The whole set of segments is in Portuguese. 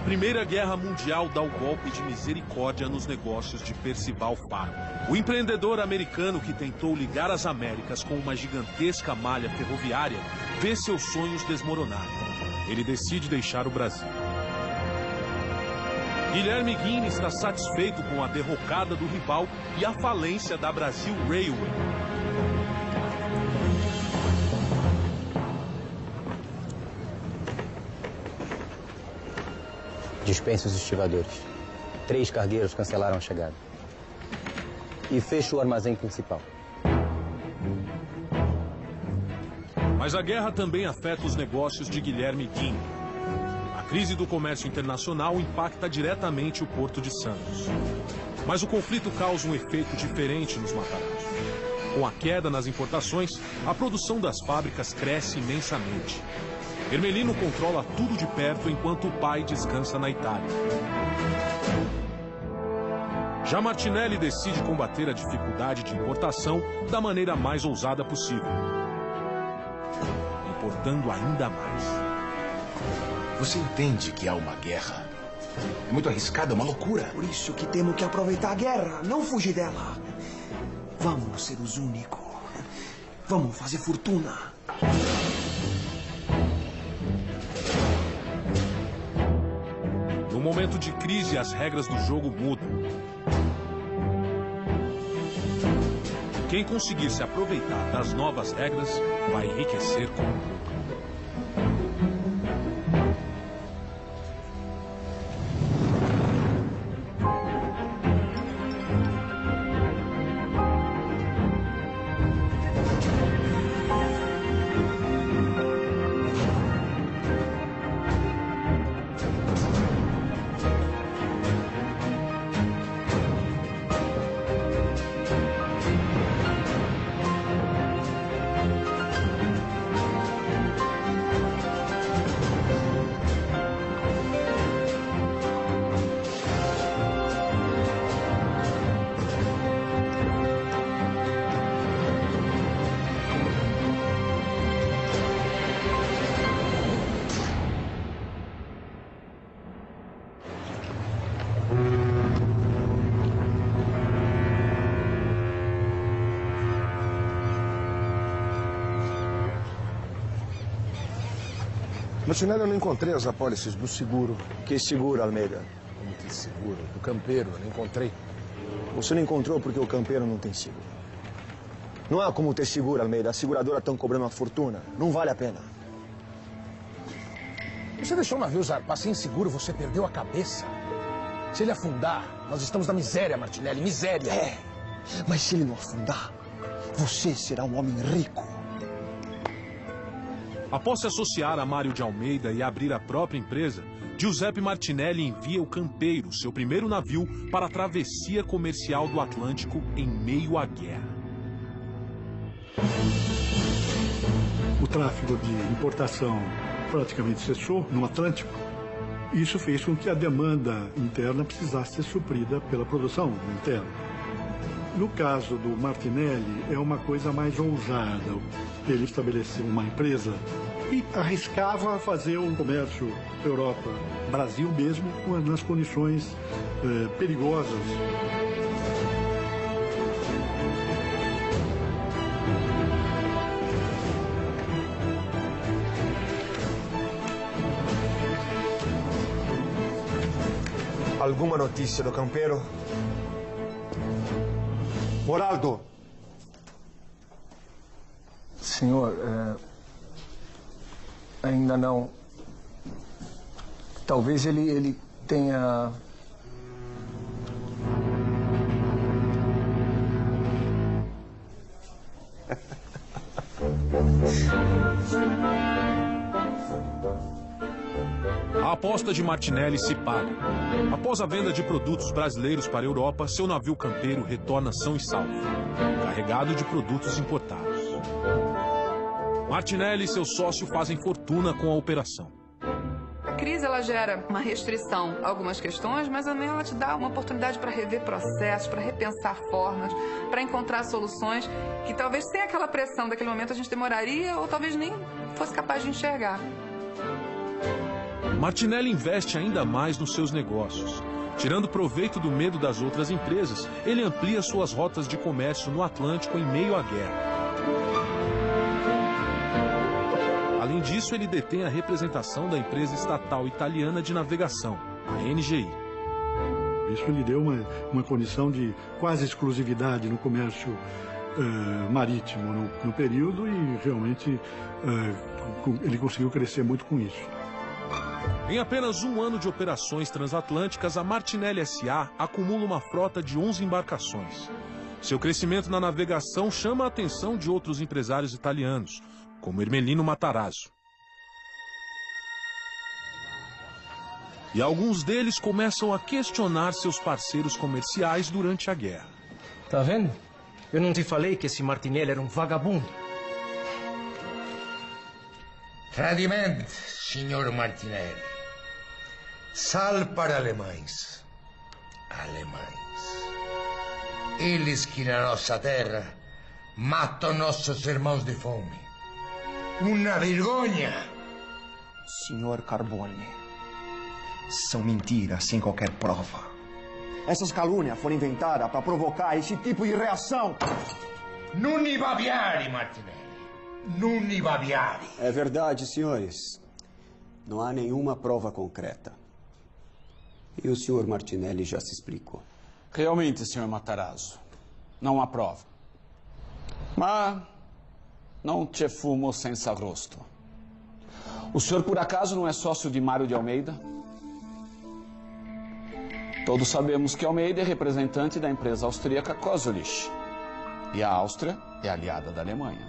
Primeira Guerra Mundial dá o golpe de misericórdia nos negócios de Percival Fargo. O empreendedor americano que tentou ligar as Américas com uma gigantesca malha ferroviária vê seus sonhos desmoronar. Ele decide deixar o Brasil. Guilherme Guin está satisfeito com a derrocada do rival e a falência da Brasil Railway. Dispense os estivadores. 3 cargueiros cancelaram a chegada. E feche o armazém principal. Mas a guerra também afeta os negócios de Guilherme Guin. A crise do comércio internacional impacta diretamente o Porto de Santos. Mas o conflito causa um efeito diferente nos Matarazzo. Com a queda nas importações, a produção das fábricas cresce imensamente. Ermelino controla tudo de perto enquanto o pai descansa na Itália. Já Martinelli decide combater a dificuldade de importação da maneira mais ousada possível, importando ainda mais. Você entende que há uma guerra? É muito arriscado, é uma loucura. Por isso que temos que aproveitar a guerra, não fugir dela. Vamos ser os únicos. Vamos fazer fortuna. No momento de crise, as regras do jogo mudam. Quem conseguir se aproveitar das novas regras vai enriquecer com o lucro. Martinelli, eu não encontrei as apólices do seguro. Que seguro, Almeida? Como que seguro? Do campeiro, eu não encontrei. Você não encontrou porque o campeiro não tem seguro. Não há como ter seguro, Almeida. As seguradoras estão cobrando uma fortuna. Não vale a pena. Você deixou o navio zarpar sem seguro, você perdeu a cabeça. Se ele afundar, nós estamos na miséria, Martinelli, miséria. É, mas se ele não afundar, você será um homem rico. Após se associar a Mário de Almeida e abrir a própria empresa, Giuseppe Martinelli envia o Campeiro, seu primeiro navio, para a travessia comercial do Atlântico em meio à guerra. O tráfego de importação praticamente cessou no Atlântico. Isso fez com que a demanda interna precisasse ser suprida pela produção interna. No caso do Martinelli, é uma coisa mais ousada. Ele estabeleceu uma empresa e arriscava fazer um comércio Europa, Brasil mesmo, nas condições perigosas. Alguma notícia do campeiro? Moraldo! Senhor, ainda não. Talvez ele tenha... A aposta de Martinelli se paga. Após a venda de produtos brasileiros para a Europa, seu navio Campeiro retorna são e salvo, carregado de produtos importados. Martinelli e seu sócio fazem fortuna com a operação. A crise ela gera uma restrição a algumas questões, mas também ela te dá uma oportunidade para rever processos, para repensar formas, para encontrar soluções que talvez sem aquela pressão daquele momento a gente demoraria ou talvez nem fosse capaz de enxergar. Martinelli investe ainda mais nos seus negócios. Tirando proveito do medo das outras empresas, ele amplia suas rotas de comércio no Atlântico em meio à guerra. Além disso, ele detém a representação da empresa estatal italiana de navegação, a NGI. Isso lhe deu uma condição de quase exclusividade no comércio marítimo no período e realmente ele conseguiu crescer muito com isso. Em apenas um ano de operações transatlânticas, a Martinelli S.A. acumula uma frota de 11 embarcações. Seu crescimento na navegação chama a atenção de outros empresários italianos, como Ermelino Matarazzo. E alguns deles começam a questionar seus parceiros comerciais durante a guerra. Tá vendo? Eu não te falei que esse Martinelli era um vagabundo. Tradimento, signor Martinelli. Sal para alemães. Alemães. Eles que na nossa terra matam nossos irmãos de fome. Uma vergonha. Senhor Carbone, são mentiras sem qualquer prova. Essas calúnias foram inventadas para provocar esse tipo de reação. Non ibabiari, Martinelli. Non ibabiari. É verdade, senhores. Não há nenhuma prova concreta. E o senhor Martinelli já se explicou. Realmente, senhor Matarazzo, não há prova. Mas não te fumo senza rosto. O senhor, por acaso, não é sócio de Mário de Almeida? Todos sabemos que Almeida é representante da empresa austríaca Kozulich. E a Áustria é aliada da Alemanha.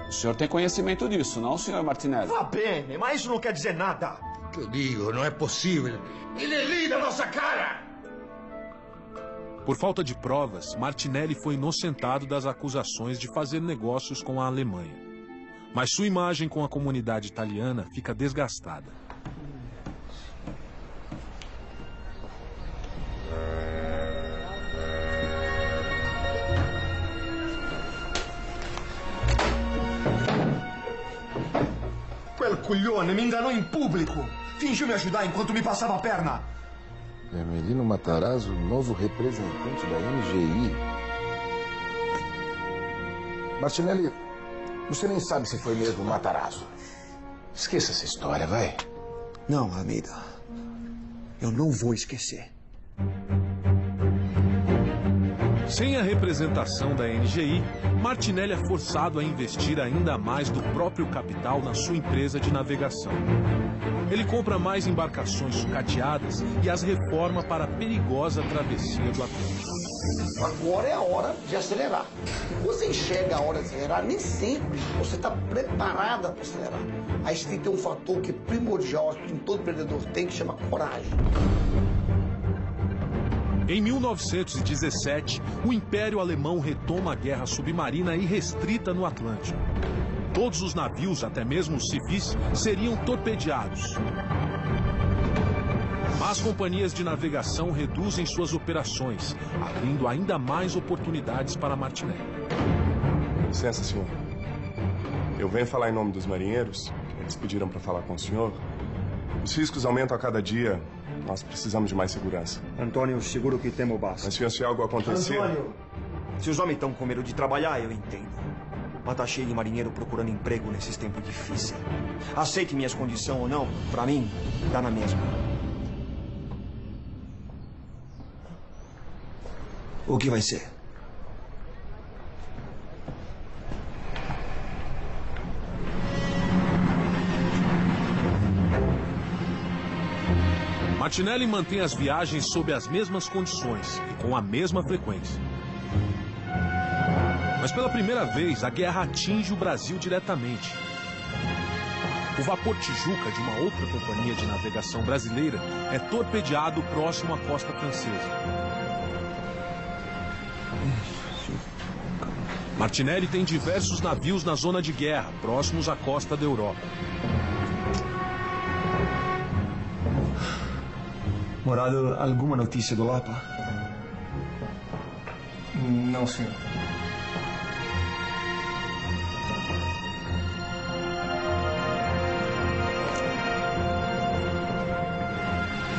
O senhor tem conhecimento disso, não, senhor Martinelli? Va bene, mas isso não quer dizer nada. Que eu digo, não é possível. Ele ri da nossa cara. Por falta de provas, Martinelli foi inocentado das acusações de fazer negócios com a Alemanha. Mas sua imagem com a comunidade italiana fica desgastada. Quel coglione me enganou em público. Fingiu me ajudar enquanto me passava a perna. Ermelino Matarazzo, novo representante da NGI. Martinelli, você nem sabe se foi mesmo Matarazzo. Esqueça essa história, vai. Não, Almeida. Eu não vou esquecer. Sem a representação da NGI, Martinelli é forçado a investir ainda mais do próprio capital na sua empresa de navegação. Ele compra mais embarcações sucateadas e as reforma para a perigosa travessia do Atlântico. Agora é a hora de acelerar. Você enxerga a hora de acelerar, nem sempre você está preparada para acelerar. Aí você tem que ter um fator que é primordial, que todo empreendedor tem, que chama coragem. Em 1917, o Império Alemão retoma a guerra submarina irrestrita no Atlântico. Todos os navios, até mesmo os civis, seriam torpedeados. As companhias de navegação reduzem suas operações, abrindo ainda mais oportunidades para Martinelli. Licença, senhor. Eu venho falar em nome dos marinheiros. Eles pediram para falar com o senhor. Os riscos aumentam a cada dia. Nós precisamos de mais segurança. Antônio, seguro que temo basta. Mas, senhor, se algo acontecer... Antônio! Se os homens estão com medo de trabalhar, eu entendo. Mas tá cheio de marinheiro procurando emprego nesses tempos difíceis. Aceite minhas condições ou não, pra mim, dá na mesma. O que vai ser? Martinelli mantém as viagens sob as mesmas condições e com a mesma frequência. Mas pela primeira vez, a guerra atinge o Brasil diretamente. O vapor Tijuca, de uma outra companhia de navegação brasileira, é torpedeado próximo à costa francesa. Martinelli tem diversos navios na zona de guerra, próximos à costa da Europa. Morado, alguma notícia do Lapa? Não, senhor.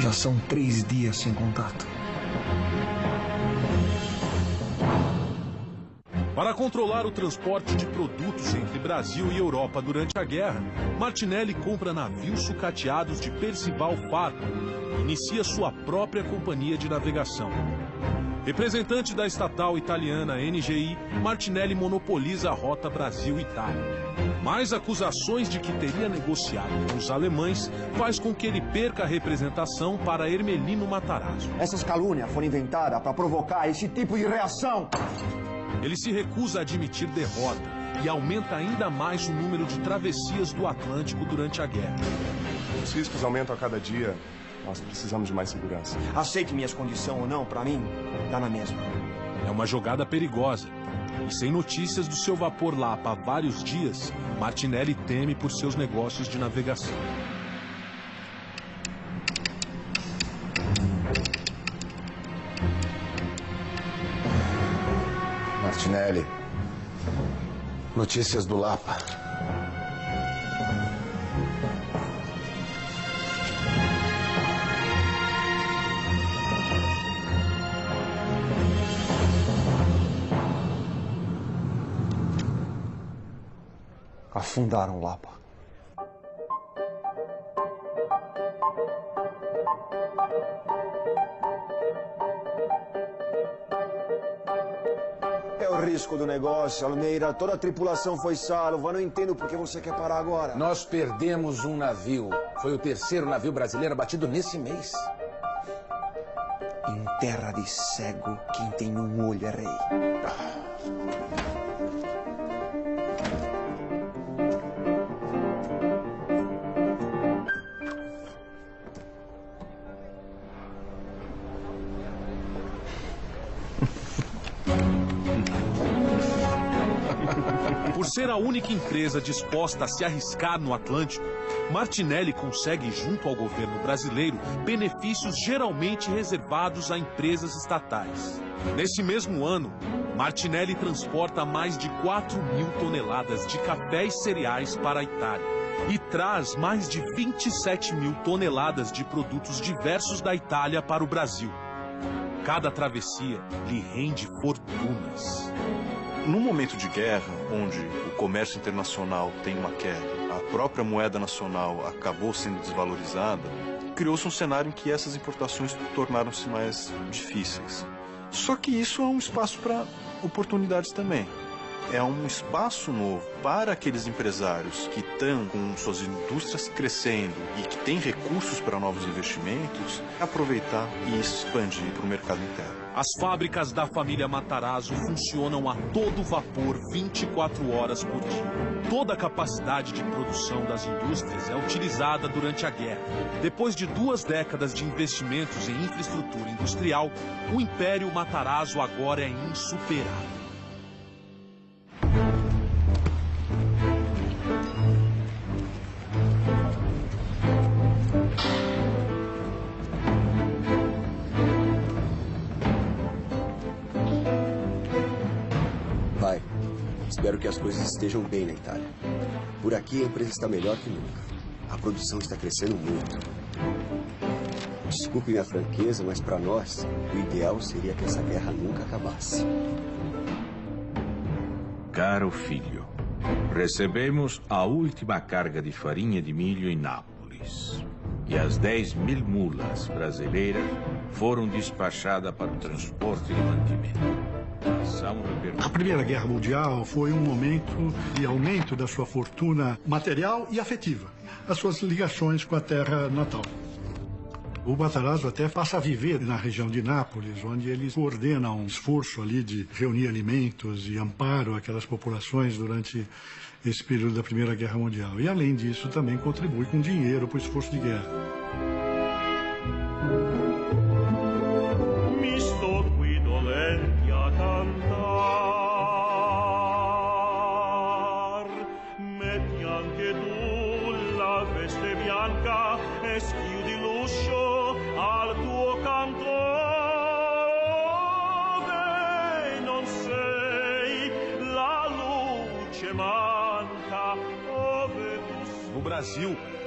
Já são 3 dias sem contato. Para controlar o transporte de produtos entre Brasil e Europa durante a guerra, Martinelli compra navios sucateados de Percival Fargo e inicia sua própria companhia de navegação. Representante da estatal italiana NGI, Martinelli monopoliza a rota Brasil-Itália. Mas acusações de que teria negociado com os alemães faz com que ele perca a representação para Ermelino Matarazzo. Essas calúnias foram inventadas para provocar esse tipo de reação. Ele se recusa a admitir derrota e aumenta ainda mais o número de travessias do Atlântico durante a guerra. Os riscos aumentam a cada dia. Nós precisamos de mais segurança. Aceite minhas condições ou não, para mim, dá na mesma. É uma jogada perigosa. E sem notícias do seu vapor Lapa há vários dias, Martinelli teme por seus negócios de navegação. Martinelli, notícias do Lapa. Afundaram o Lapa. É o risco do negócio, Almeida. Toda a tripulação foi salva. Não entendo por que você quer parar agora. Nós perdemos um navio. Foi o terceiro navio brasileiro abatido nesse mês. Em terra de cego, quem tem um olho é rei. Por ser a única empresa disposta a se arriscar no Atlântico, Martinelli consegue, junto ao governo brasileiro, benefícios geralmente reservados a empresas estatais. Nesse mesmo ano, Martinelli transporta mais de 4.000 toneladas de café e cereais para a Itália e traz mais de 27.000 toneladas de produtos diversos da Itália para o Brasil. Cada travessia lhe rende fortunas. Num momento de guerra, onde o comércio internacional tem uma queda, a própria moeda nacional acabou sendo desvalorizada, criou-se um cenário em que essas importações tornaram-se mais difíceis. Só que isso é um espaço para oportunidades também. É um espaço novo para aqueles empresários que estão com suas indústrias crescendo e que têm recursos para novos investimentos, aproveitar e expandir para o mercado interno. As fábricas da família Matarazzo funcionam a todo vapor 24 horas por dia. Toda a capacidade de produção das indústrias é utilizada durante a guerra. Depois de 2 décadas de investimentos em infraestrutura industrial, o Império Matarazzo agora é insuperável. Pai, espero que as coisas estejam bem na Itália. Por aqui a empresa está melhor que nunca. A produção está crescendo muito. Desculpe minha franqueza, mas para nós, o ideal seria que essa guerra nunca acabasse. Caro filho, recebemos a última carga de farinha de milho em Nápoles. E as 10.000 mulas brasileiras foram despachadas para o transporte de mantimento. A Primeira Guerra Mundial foi um momento de aumento da sua fortuna material e afetiva, as suas ligações com a terra natal. O Matarazzo até passa a viver na região de Nápoles, onde eles coordenam um esforço ali de reunir alimentos e amparo àquelas populações durante esse período da Primeira Guerra Mundial. E, além disso, também contribui com dinheiro para o esforço de guerra. No Brasil,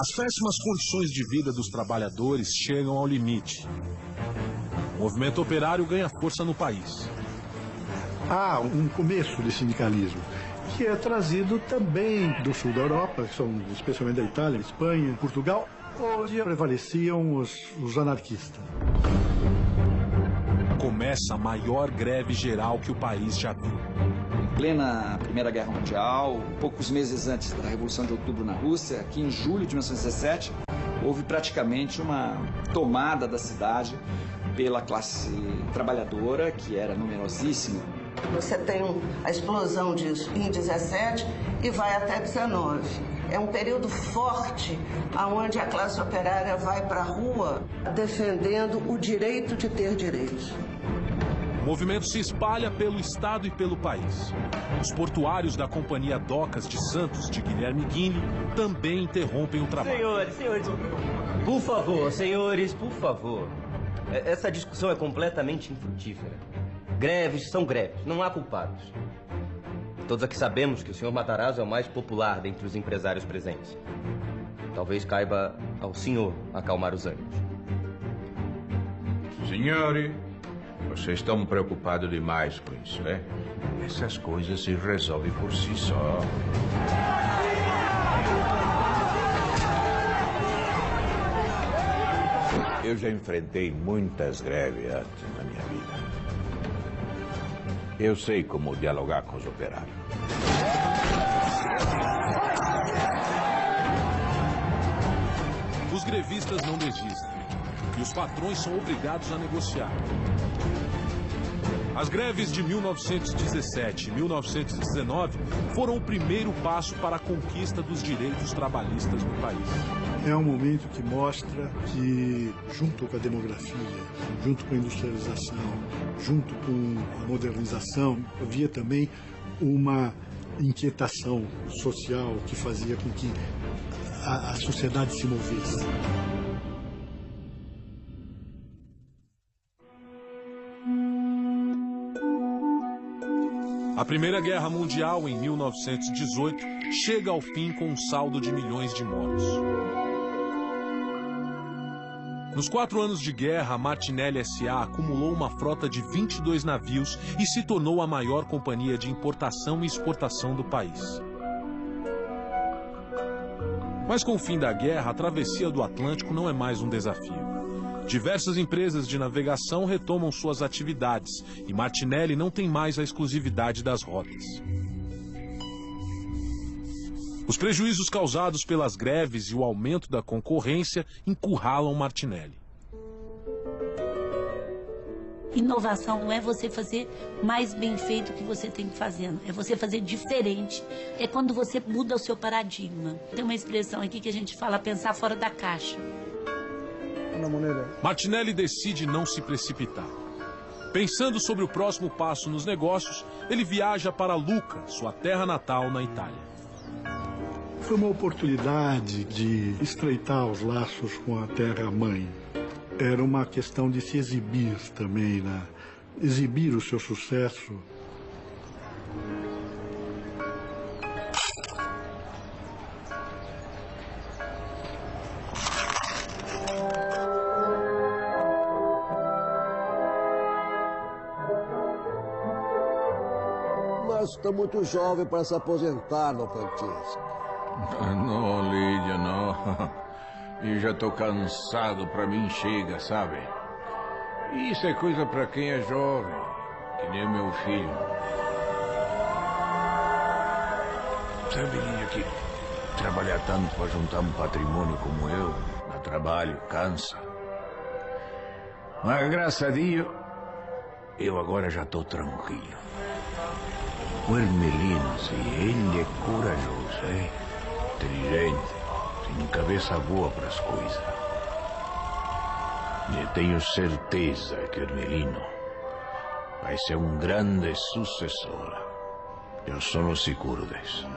As péssimas condições de vida dos trabalhadores chegam ao limite. O movimento operário ganha força no país. Há um começo de sindicalismo, que é trazido também do sul da Europa, que são especialmente da Itália, Espanha, Portugal, onde prevaleciam os anarquistas. Começa a maior greve geral que o país já viu. Em plena Primeira Guerra Mundial, poucos meses antes da Revolução de Outubro na Rússia, aqui em julho de 1917, houve praticamente uma tomada da cidade pela classe trabalhadora, que era numerosíssima. Você tem a explosão disso em 17 e vai até 19. É um período forte, onde a classe operária vai para a rua defendendo o direito de ter direitos. O movimento se espalha pelo estado e pelo país. Os portuários da Companhia Docas de Santos, de Guilherme Guinle, também interrompem o trabalho. Senhores, por favor. Essa discussão é completamente infrutífera. Greves são greves, não há culpados. Todos aqui sabemos que o senhor Matarazzo é o mais popular dentre os empresários presentes. Talvez caiba ao senhor acalmar os ânimos. Senhores, vocês estão preocupados demais com isso, né? Essas coisas se resolvem por si só. Eu já enfrentei muitas greves antes na minha vida. Eu sei como dialogar com os operários. Os grevistas não desistem e os patrões são obrigados a negociar. As greves de 1917 e 1919 foram o primeiro passo para a conquista dos direitos trabalhistas no país. É um momento que mostra que, junto com a demografia, junto com a industrialização, junto com a modernização, havia também uma inquietação social que fazia com que a sociedade se movesse. A Primeira Guerra Mundial, em 1918, chega ao fim com um saldo de milhões de mortos. Nos 4 anos de guerra, a Martinelli S.A. acumulou uma frota de 22 navios e se tornou a maior companhia de importação e exportação do país. Mas com o fim da guerra, a travessia do Atlântico não é mais um desafio. Diversas empresas de navegação retomam suas atividades e Martinelli não tem mais a exclusividade das rotas. Os prejuízos causados pelas greves e o aumento da concorrência encurralam Martinelli. Inovação não é você fazer mais bem feito que você tem que fazer, é você fazer diferente. É quando você muda o seu paradigma. Tem uma expressão aqui que a gente fala pensar fora da caixa. Martinelli decide não se precipitar. Pensando sobre o próximo passo nos negócios, ele viaja para Lucca, sua terra natal na Itália. Foi uma oportunidade de estreitar os laços com a terra-mãe. Era uma questão de se exibir também, né? Exibir o seu sucesso. Mas está muito jovem para se aposentar, Dom Francisco. Não, Lídia, não. Eu já estou cansado, para mim chega, sabe? Isso é coisa para quem é jovem, que nem meu filho. Sabe, Lídia, que trabalhar tanto para juntar um patrimônio como eu, dá trabalho, cansa. Mas, graças a Deus, eu agora já estou tranquilo. O Hermelino, ele é corajoso, inteligente, tem cabeça boa para as coisas. E tenho certeza que o Hermelino vai ser um grande sucessor. Eu sou seguro disso.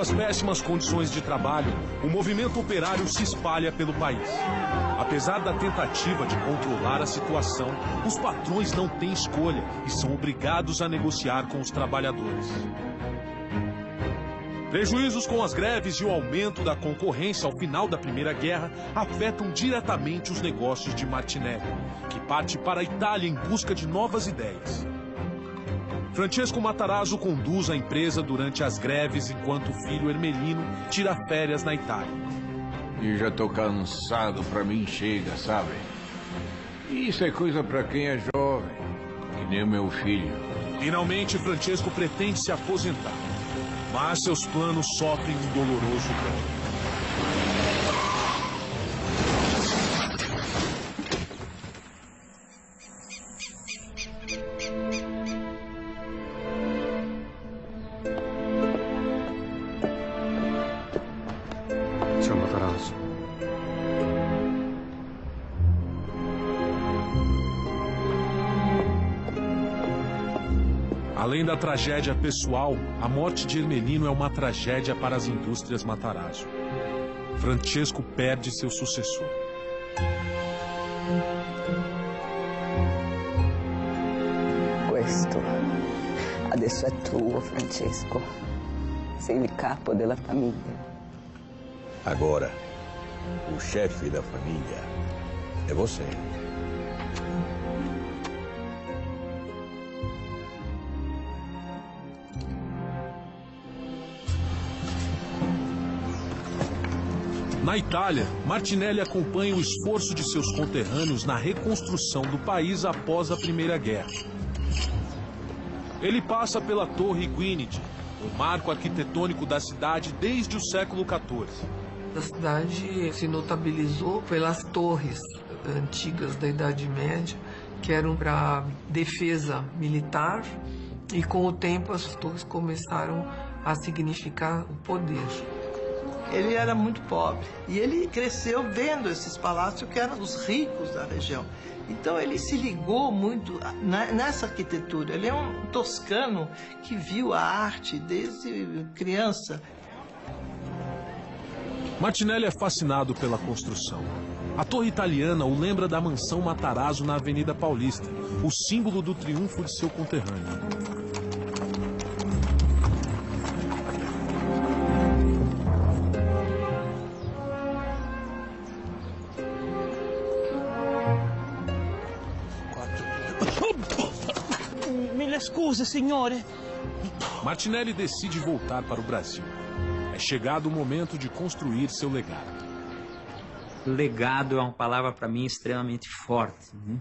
pelas péssimas condições de trabalho, o movimento operário se espalha pelo país. Apesar da tentativa de controlar a situação, os patrões não têm escolha e são obrigados a negociar com os trabalhadores. Prejuízos com as greves e o aumento da concorrência ao final da Primeira Guerra afetam diretamente os negócios de Martinelli, que parte para a Itália em busca de novas ideias. Francesco Matarazzo conduz a empresa durante as greves enquanto o filho Ermelino tira férias na Itália. E já tô cansado, pra mim chega, sabe? Isso é coisa pra quem é jovem, que nem o meu filho. Finalmente, Francesco pretende se aposentar, mas seus planos sofrem um doloroso dano. Senhor Matarazzo. Além da tragédia pessoal, a morte de Ermelino é uma tragédia para as indústrias Matarazzo. Francesco perde seu sucessor. Questo adesso è tuo, Francesco. Sei il capo della famiglia. Agora, o chefe da família é você. Na Itália, Martinelli acompanha o esforço de seus conterrâneos na reconstrução do país após a Primeira Guerra. Ele passa pela Torre Gwynedd, o marco arquitetônico da cidade desde o século XIV. A cidade se notabilizou pelas torres antigas da Idade Média, que eram para defesa militar, e com o tempo as torres começaram a significar o poder. Ele era muito pobre e ele cresceu vendo esses palácios que eram os ricos da região. Então ele se ligou muito nessa arquitetura. Ele é um toscano que viu a arte desde criança. Martinelli é fascinado pela construção. A torre italiana o lembra da mansão Matarazzo na Avenida Paulista, o símbolo do triunfo de seu conterrâneo. Scusa, signore. Martinelli decide voltar para o Brasil. É chegado o momento de construir seu legado. Legado é uma palavra para mim extremamente forte, né?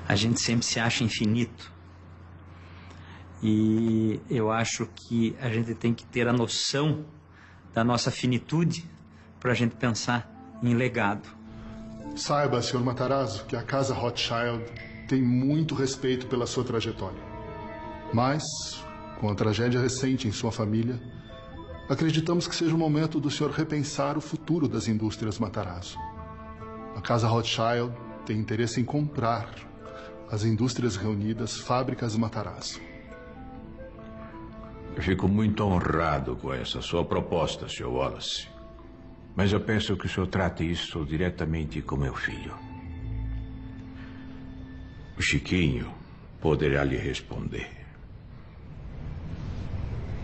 A gente sempre se acha infinito. E eu acho que a gente tem que ter a noção da nossa finitude para a gente pensar em legado. Saiba, Sr. Matarazzo, que a Casa Rothschild tem muito respeito pela sua trajetória. Mas, com a tragédia recente em sua família, acreditamos que seja o momento do senhor repensar o futuro das indústrias Matarazzo. A Casa Rothschild tem interesse em comprar as indústrias reunidas Fábricas Matarazzo. Eu fico muito honrado com essa sua proposta, Sr. Wallace. Mas eu penso que o senhor trate isso diretamente com meu filho. O Chiquinho poderá lhe responder.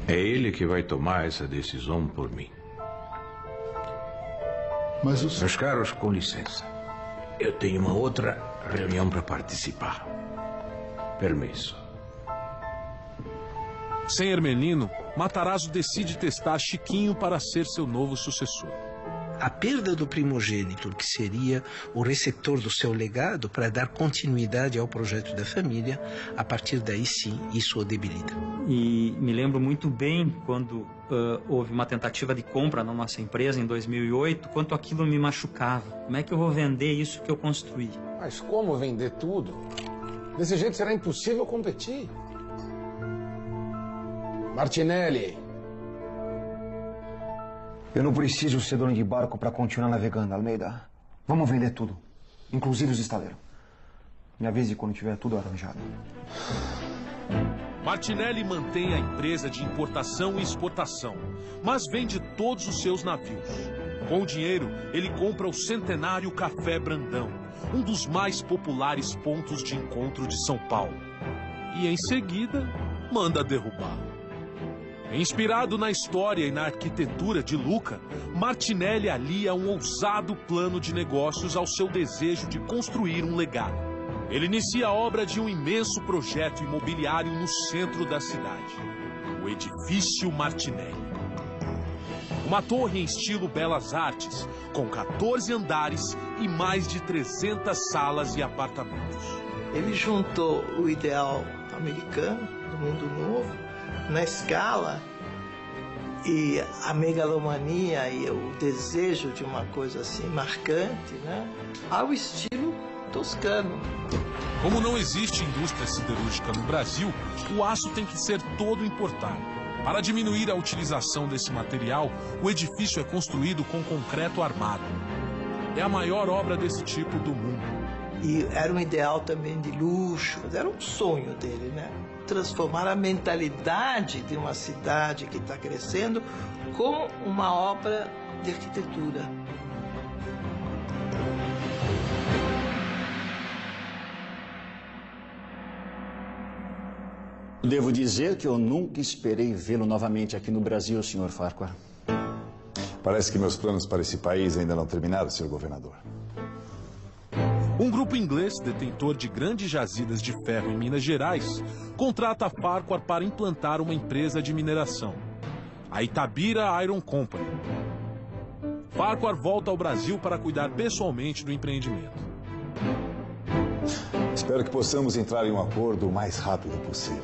É ele que vai tomar essa decisão por mim. Mas os... Meus caros, com licença. Eu tenho uma outra reunião para participar. Permisso. Sem Ermelino, Matarazzo decide testar Chiquinho para ser seu novo sucessor. A perda do primogênito, que seria o receptor do seu legado para dar continuidade ao projeto da família, a partir daí sim, isso o debilita. E me lembro muito bem quando houve uma tentativa de compra na nossa empresa em 2008, quanto aquilo me machucava. Como é que eu vou vender isso que eu construí? Mas como vender tudo? Desse jeito será impossível competir. Martinelli. Eu não preciso ser dono de barco para continuar navegando, Almeida. Vamos vender tudo, inclusive os estaleiros. Me avise quando tiver tudo arranjado. Martinelli mantém a empresa de importação e exportação, mas vende todos os seus navios. Com o dinheiro, ele compra o centenário Café Brandão, um dos mais populares pontos de encontro de São Paulo. E em seguida, manda derrubar. Inspirado na história e na arquitetura de Lucca, Martinelli alia um ousado plano de negócios ao seu desejo de construir um legado. Ele inicia a obra de um imenso projeto imobiliário no centro da cidade, o Edifício Martinelli. Uma torre em estilo Belas Artes, com 14 andares e mais de 300 salas e apartamentos. Ele juntou o ideal americano, do mundo novo, na escala, e a megalomania e o desejo de uma coisa assim marcante, né, ao estilo toscano. Como não existe indústria siderúrgica no Brasil, o aço tem que ser todo importado. Para diminuir a utilização desse material, o edifício é construído com concreto armado. É a maior obra desse tipo do mundo. E era um ideal também de luxo, era um sonho dele, né? Transformar a mentalidade de uma cidade que está crescendo com uma obra de arquitetura. Devo dizer que eu nunca esperei vê-lo novamente aqui no Brasil, Sr. Farquhar. Parece que meus planos para esse país ainda não terminaram, Sr. Governador. Um grupo inglês, detentor de grandes jazidas de ferro em Minas Gerais, contrata Farquhar para implantar uma empresa de mineração, a Itabira Iron Company. Farquhar volta ao Brasil para cuidar pessoalmente do empreendimento. Espero que possamos entrar em um acordo o mais rápido possível.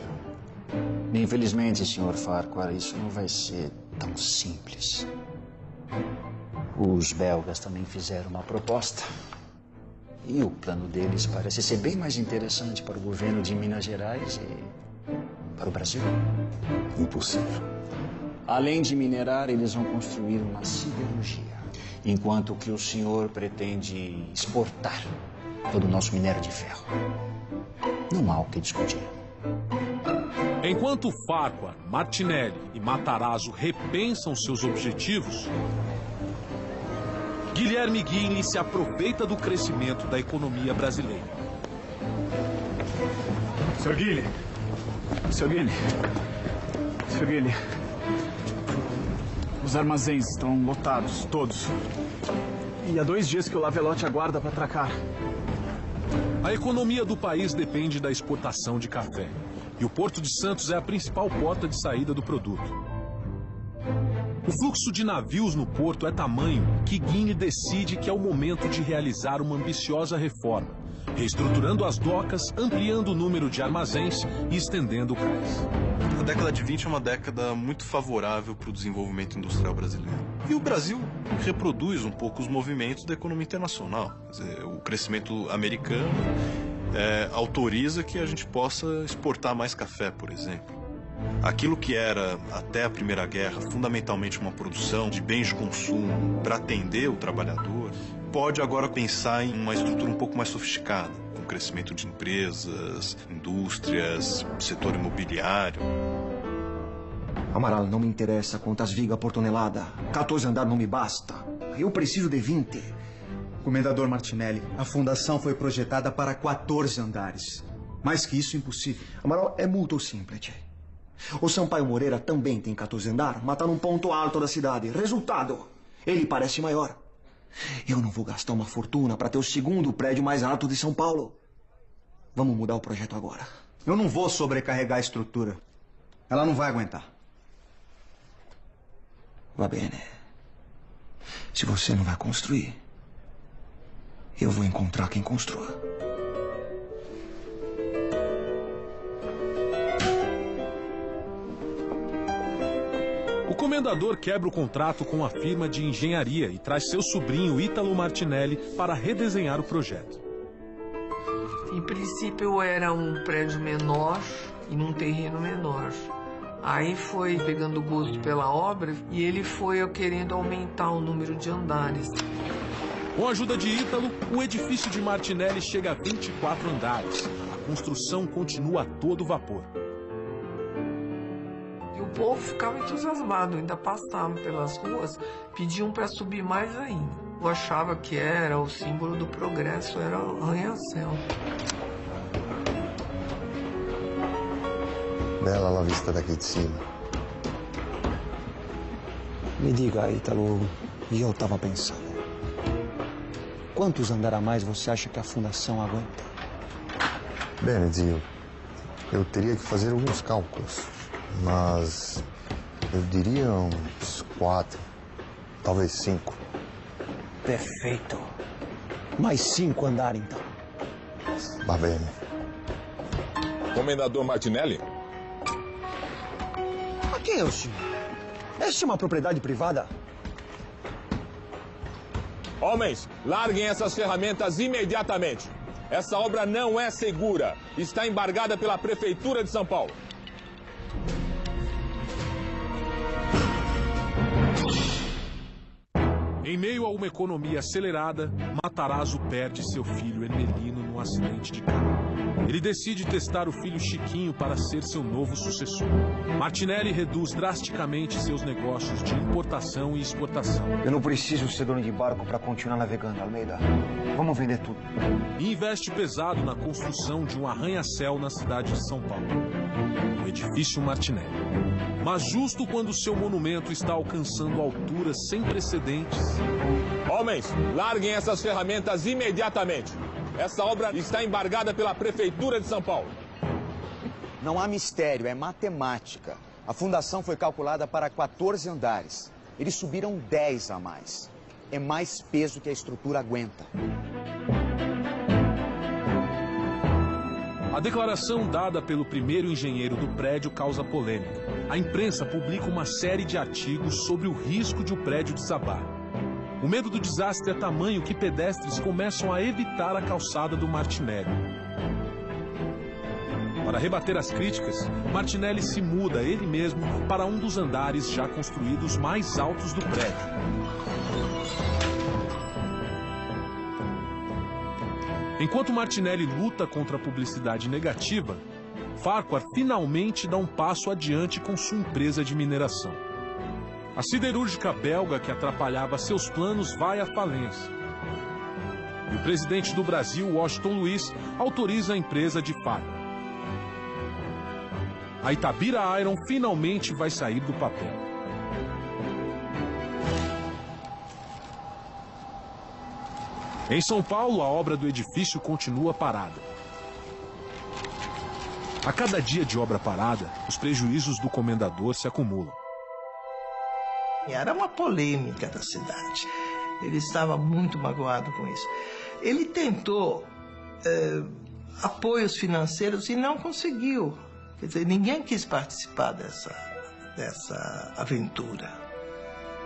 Infelizmente, Sr. Farquhar, isso não vai ser tão simples. Os belgas também fizeram uma proposta. E o plano deles parece ser bem mais interessante para o governo de Minas Gerais e para o Brasil. Impossível. Além de minerar, eles vão construir uma siderurgia. Enquanto que o senhor pretende exportar todo o nosso minério de ferro. Não há o que discutir. Enquanto Farquhar, Martinelli e Matarazzo repensam seus objetivos, Guilherme Guinle se aproveita do crescimento da economia brasileira. Sr. Guinle. Sr. Guinle. Sr. Guinle. Os armazéns estão lotados, todos. E há 2 dias que o Lavelotte aguarda para atracar. A economia do país depende da exportação de café. E o Porto de Santos é a principal porta de saída do produto. O fluxo de navios no porto é tamanho que Guinle decide que é o momento de realizar uma ambiciosa reforma, reestruturando as docas, ampliando o número de armazéns e estendendo o cais. A década de 20 é uma década muito favorável para o desenvolvimento industrial brasileiro. E o Brasil reproduz um pouco os movimentos da economia internacional. Quer dizer, o crescimento americano autoriza que a gente possa exportar mais café, por exemplo. Aquilo que era, até a Primeira Guerra, fundamentalmente uma produção de bens de consumo para atender o trabalhador, pode agora pensar em uma estrutura um pouco mais sofisticada, com crescimento de empresas, indústrias, setor imobiliário. Amaral, não me interessa quantas vigas por tonelada. 14 andares não me basta. Eu preciso de 20. Comendador Martinelli, a fundação foi projetada para 14 andares. Mais que isso, impossível. Amaral, é muito simples. O Sampaio Moreira também tem 14 andares, mas está num ponto alto da cidade. Resultado, ele parece maior. Eu não vou gastar uma fortuna para ter o segundo prédio mais alto de São Paulo. Vamos mudar o projeto agora. Eu não vou sobrecarregar a estrutura. Ela não vai aguentar. Va bene. Se você não vai construir, eu vou encontrar quem construa. O comendador quebra o contrato com a firma de engenharia e traz seu sobrinho Ítalo Martinelli para redesenhar o projeto. Em princípio era um prédio menor e num terreno menor. Aí foi pegando gosto pela obra e ele foi querendo aumentar o número de andares. Com a ajuda de Ítalo, o edifício de Martinelli chega a 24 andares. A construção continua a todo vapor. E o povo ficava entusiasmado, ainda passavam pelas ruas, pediam para subir mais ainda. Eu achava que era o símbolo do progresso, era o arranha-céu. Bela a vista daqui de cima. Me diga, Ítalo, e eu estava pensando. Quantos andares a mais você acha que a fundação aguenta? Bem, Zio, eu teria que fazer alguns cálculos, mas eu diria uns 4, talvez 5. Perfeito. Mais 5 andares, então. Va bene. Comendador Martinelli? A quem é o senhor? Esta é uma propriedade privada? Homens, larguem essas ferramentas imediatamente. Essa obra não é segura. Está embargada pela Prefeitura de São Paulo. Em meio a uma economia acelerada, Matarazzo perde seu filho Ermelino num acidente de carro. Ele decide testar o filho Chiquinho para ser seu novo sucessor. Martinelli reduz drasticamente seus negócios de importação e exportação. Eu não preciso ser dono de barco para continuar navegando, Almeida. Vamos vender tudo. E investe pesado na construção de um arranha-céu na cidade de São Paulo, o Edifício Martinelli. Mas justo quando seu monumento está alcançando alturas sem precedentes... Homens, larguem essas ferramentas imediatamente. Essa obra está embargada pela Prefeitura de São Paulo. Não há mistério, é matemática. A fundação foi calculada para 14 andares. Eles subiram 10 a mais. É mais peso que a estrutura aguenta. A declaração dada pelo primeiro engenheiro do prédio causa polêmica. A imprensa publica uma série de artigos sobre o risco de o prédio desabar. O medo do desastre é tamanho que pedestres começam a evitar a calçada do Martinelli. Para rebater as críticas, Martinelli se muda ele mesmo para um dos andares já construídos mais altos do prédio. Enquanto Martinelli luta contra a publicidade negativa, Farquhar finalmente dá um passo adiante com sua empresa de mineração. A siderúrgica belga que atrapalhava seus planos vai à falência. E o presidente do Brasil, Washington Luiz, autoriza a empresa de Farquhar. A Itabira Iron finalmente vai sair do papel. Em São Paulo, a obra do edifício continua parada. A cada dia de obra parada, os prejuízos do comendador se acumulam. Era uma polêmica da cidade. Ele estava muito magoado com isso. Ele tentou apoios financeiros e não conseguiu. Quer dizer, ninguém quis participar dessa aventura.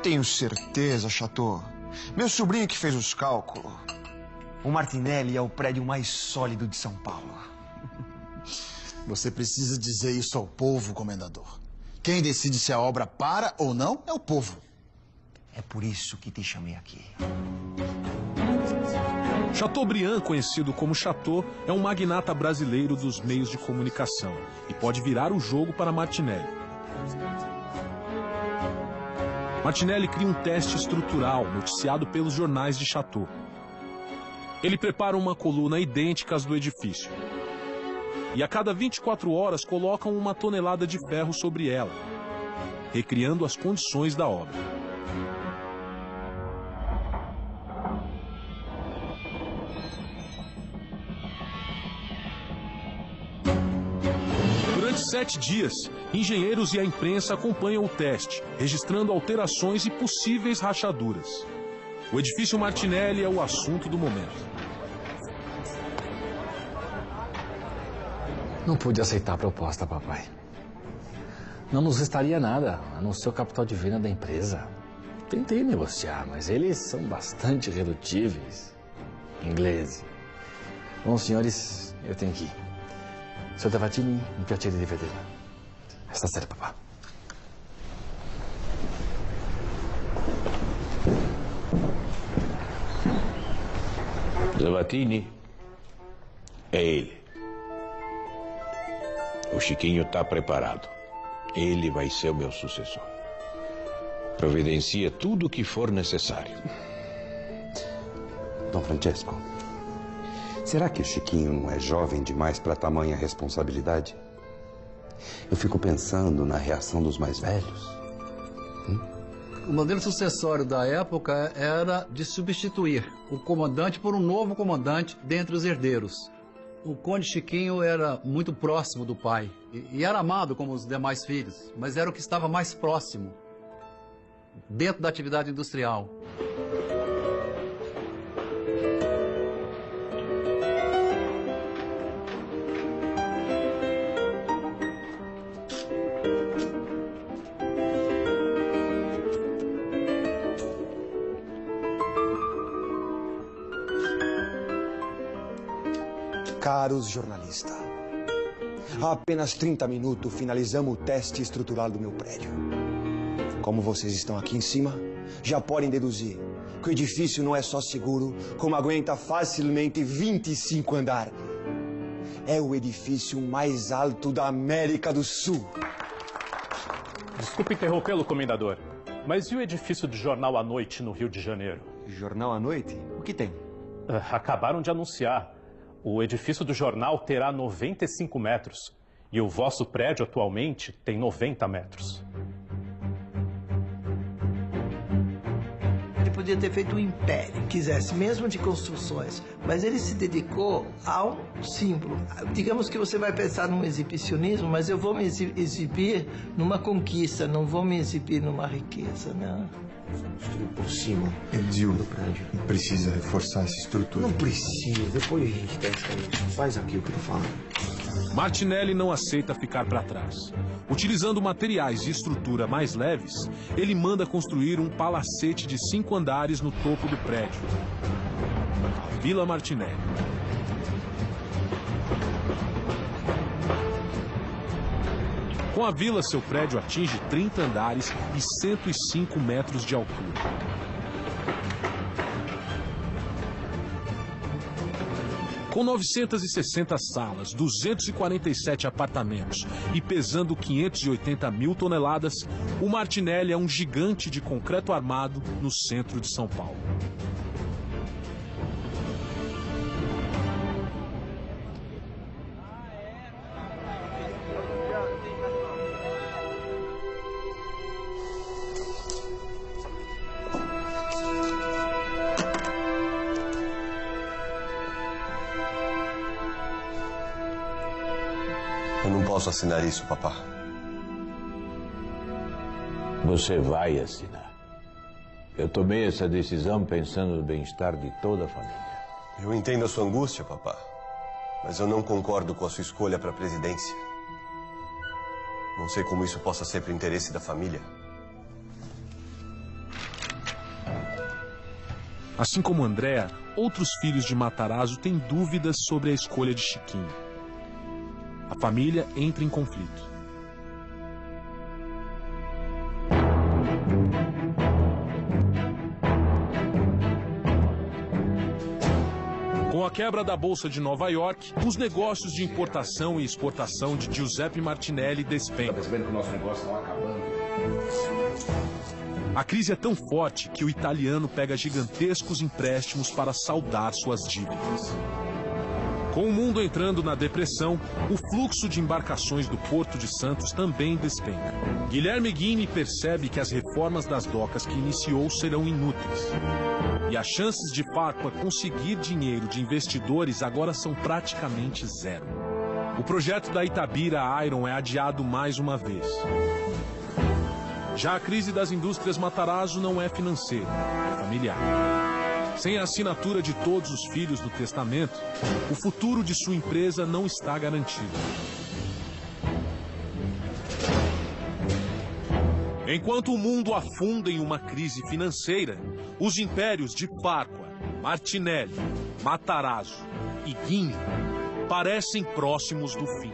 Tenho certeza, Chateau. Meu sobrinho que fez os cálculos. O Martinelli é o prédio mais sólido de São Paulo. Você precisa dizer isso ao povo, comendador. Quem decide se a obra para ou não é o povo. É por isso que te chamei aqui. Chateaubriand, conhecido como Chateau, é um magnata brasileiro dos meios de comunicação e pode virar o jogo para Martinelli. Martinelli cria um teste estrutural noticiado pelos jornais de Chateau. Ele prepara uma coluna idêntica às do edifício. E a cada 24 horas colocam uma tonelada de ferro sobre ela, recriando as condições da obra. Durante 7 dias, engenheiros e a imprensa acompanham o teste, registrando alterações e possíveis rachaduras. O edifício Martinelli é o assunto do momento. Não pude aceitar a proposta, papai. Não nos restaria nada, a não ser o capital de venda da empresa. Tentei negociar, mas eles são bastante redutíveis. Ingleses. Bom, senhores, eu tenho que ir. Sr. Tavatini, um piacere di vederla. Stasera, papà. Tavatini é ele. O Chiquinho está preparado. Ele vai ser o meu sucessor. Providencia tudo o que for necessário. Dom Francesco, será que o Chiquinho não é jovem demais para tamanha responsabilidade? Eu fico pensando na reação dos mais velhos. O modelo sucessório da época era de substituir o comandante por um novo comandante dentre os herdeiros. O Conde Chiquinho era muito próximo do pai e era amado como os demais filhos, mas era o que estava mais próximo dentro da atividade industrial. Caros jornalistas, há apenas 30 minutos finalizamos o teste estrutural do meu prédio. Como vocês estão aqui em cima, já podem deduzir que o edifício não é só seguro, como aguenta facilmente 25 andares. É o edifício mais alto da América do Sul. Desculpe interrompê-lo, comendador, mas e o edifício do Jornal à Noite no Rio de Janeiro? Jornal à Noite? O que tem? Acabaram de anunciar. O edifício do jornal terá 95 metros e o vosso prédio atualmente tem 90 metros. Ele podia ter feito um império, quisesse, mesmo de construções, mas ele se dedicou a um símbolo. Digamos que você vai pensar num exibicionismo, mas eu vou me exibir numa conquista, não vou me exibir numa riqueza, né? Construir por cima do prédio. Precisa reforçar essa estrutura. Não precisa, depois a gente testa isso. Faz aqui o que eu tô falando. Martinelli não aceita ficar para trás. Utilizando materiais de estrutura mais leves, ele manda construir um palacete de 5 andares no topo do prédio. A Vila Martinelli. Com a vila, seu prédio atinge 30 andares e 105 metros de altura. Com 960 salas, 247 apartamentos e pesando 580 mil toneladas, o Martinelli é um gigante de concreto armado no centro de São Paulo. Eu não posso assinar isso, papá. Você vai assinar. Eu tomei essa decisão pensando no bem-estar de toda a família. Eu entendo a sua angústia, papá. Mas eu não concordo com a sua escolha para a presidência. Não sei como isso possa ser para o interesse da família. Assim como Andréa, outros filhos de Matarazzo têm dúvidas sobre a escolha de Chiquinho. A família entra em conflito. Com a quebra da Bolsa de Nova York, os negócios de importação e exportação de Giuseppe Martinelli despencam. Está percebendo que o nosso negócio está acabando? A crise é tão forte que o italiano pega gigantescos empréstimos para saldar suas dívidas. Com o mundo entrando na depressão, o fluxo de embarcações do Porto de Santos também despenca. Guilherme Ghini percebe que as reformas das docas que iniciou serão inúteis. E as chances de Farquhar conseguir dinheiro de investidores agora são praticamente zero. O projeto da Itabira Iron é adiado mais uma vez. Já a crise das indústrias Matarazzo não é financeira, é familiar. Sem a assinatura de todos os filhos do testamento, o futuro de sua empresa não está garantido. Enquanto o mundo afunda em uma crise financeira, os impérios de Farquhar, Martinelli, Matarazzo e Ghini parecem próximos do fim.